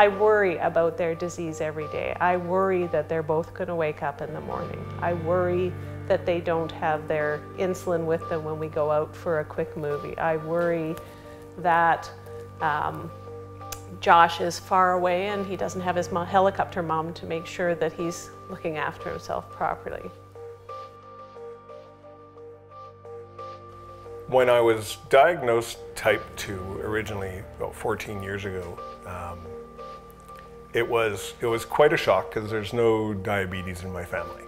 I worry about their disease every day. I worry that they're both going to wake up in the morning. I worry that they don't have their insulin with them when we go out for a quick movie. I worry that Josh is far away and he doesn't have his helicopter mom to make sure that he's looking after himself properly. When I was diagnosed type 2 originally about 14 years ago, it was quite a shock because there's no diabetes in my family,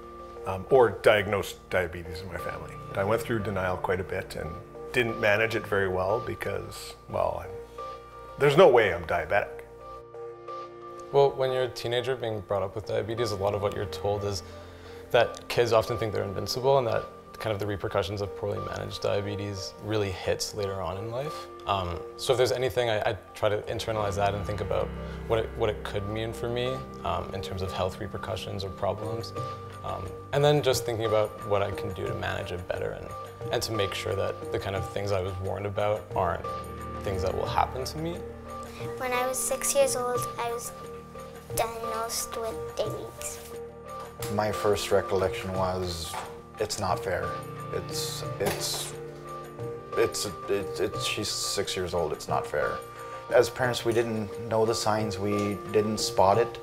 or diagnosed diabetes in my family. I went through denial quite a bit and didn't manage it very well because, well, there's no way I'm diabetic. Well, when you're a teenager being brought up with diabetes, a lot of what you're told is that kids often think they're invincible and that kind of the repercussions of poorly managed diabetes really hits later on in life. So if there's anything, I try to internalize that and think about what it could mean for me in terms of health repercussions or problems. And then just thinking about what I can do to manage it better and to make sure that the kind of things I was warned about aren't things that will happen to me. When I was 6 years old, I was diagnosed with diabetes. My first recollection was, it's not fair. She's 6 years old, it's not fair. As parents, we didn't know the signs, we didn't spot it.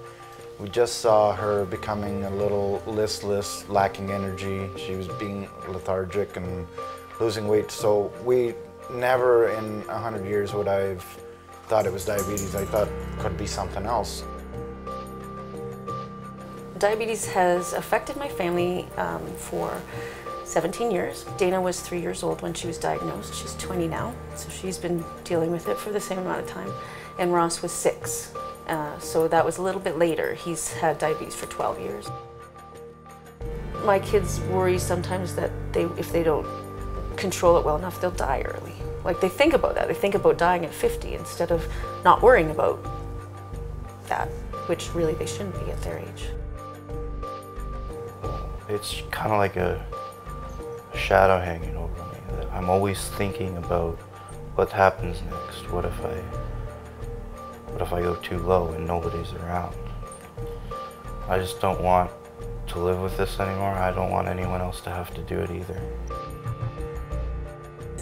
We just saw her becoming a little listless, lacking energy. She was being lethargic and losing weight. So we never in 100 years would I've thought it was diabetes. I thought it could be something else. Diabetes has affected my family for 17 years. Dana was 3 years old when she was diagnosed. She's 20 now, so she's been dealing with it for the same amount of time. And Ross was 6, so that was a little bit later. He's had diabetes for 12 years. My kids worry sometimes that if they don't control it well enough, they'll die early. Like, they think about that. They think about dying at 50 instead of not worrying about that, which really they shouldn't be at their age. It's kind of like a shadow hanging over me. That I'm always thinking about what happens next. What if I go too low and nobody's around? I just don't want to live with this anymore. I don't want anyone else to have to do it either.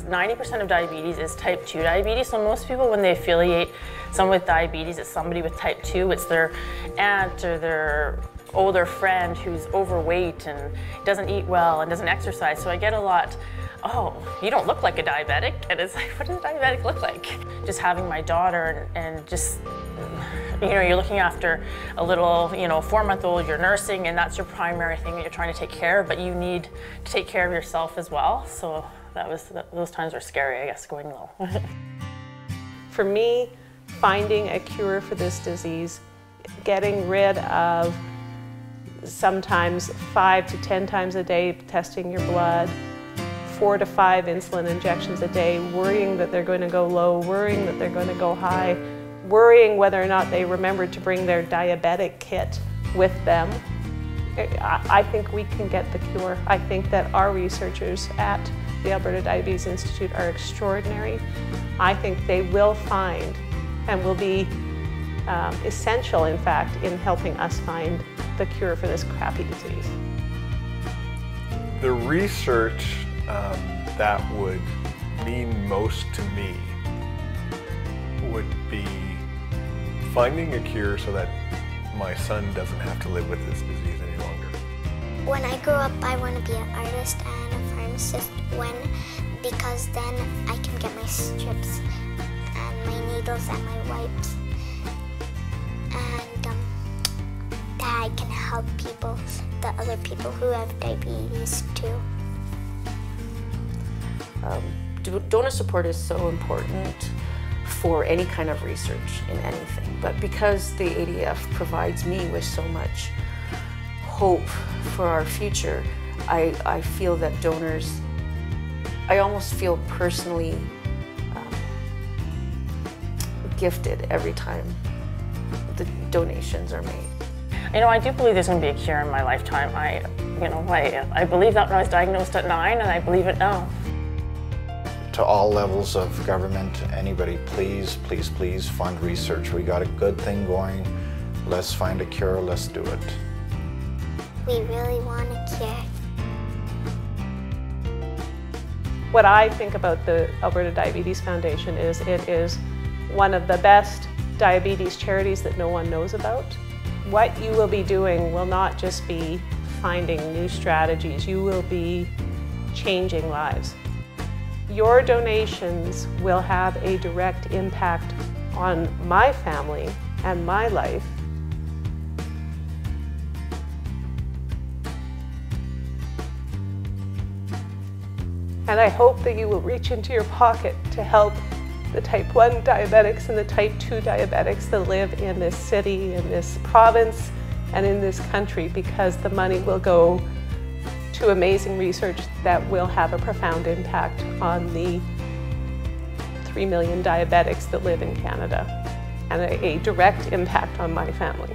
90% of diabetes is type 2 diabetes, so most people, when they affiliate someone with diabetes as somebody with type 2, it's their aunt or their older friend who's overweight and doesn't eat well and doesn't exercise. So I get a lot, oh, you don't look like a diabetic. And it's like, what does a diabetic look like? Just having my daughter and just, you know, you're looking after a little, 4-month-old, you're nursing, and that's your primary thing that you're trying to take care of, but you need to take care of yourself as well. So those times were scary, I guess, going low. For me, finding a cure for this disease, getting rid of sometimes 5 to 10 times a day testing your blood, 4 to 5 insulin injections a day, worrying that they're going to go low, worrying that they're going to go high, worrying whether or not they remembered to bring their diabetic kit with them. I think we can get the cure. I think that our researchers at the Alberta Diabetes Institute are extraordinary. I think they will find and will be essential, in fact, in helping us find the cure for this crappy disease. The research that would mean most to me would be finding a cure so that my son doesn't have to live with this disease any longer. When I grow up, I want to be an artist and a pharmacist because then I can get my strips and my needles and my wipes, and that I can help people, the other people who have diabetes too. Donor support is so important for any kind of research in anything, but because the ADF provides me with so much hope for our future, I feel that donors, I almost feel personally gifted every time the donations are made. I do believe there's going to be a cure in my lifetime. I believe that when I was diagnosed at 9, and I believe it now. to all levels of government, anybody, please, please, please fund research. We got a good thing going. Let's find a cure, let's do it. We really want a cure. What I think about the Alberta Diabetes Foundation is it is one of the best diabetes charities that no one knows about. What you will be doing will not just be finding new strategies, you will be changing lives. Your donations will have a direct impact on my family and my life. And I hope that you will reach into your pocket to help the type 1 diabetics and the type 2 diabetics that live in this city, in this province, and in this country, because the money will go to amazing research that will have a profound impact on the 3 million diabetics that live in Canada, and a direct impact on my family.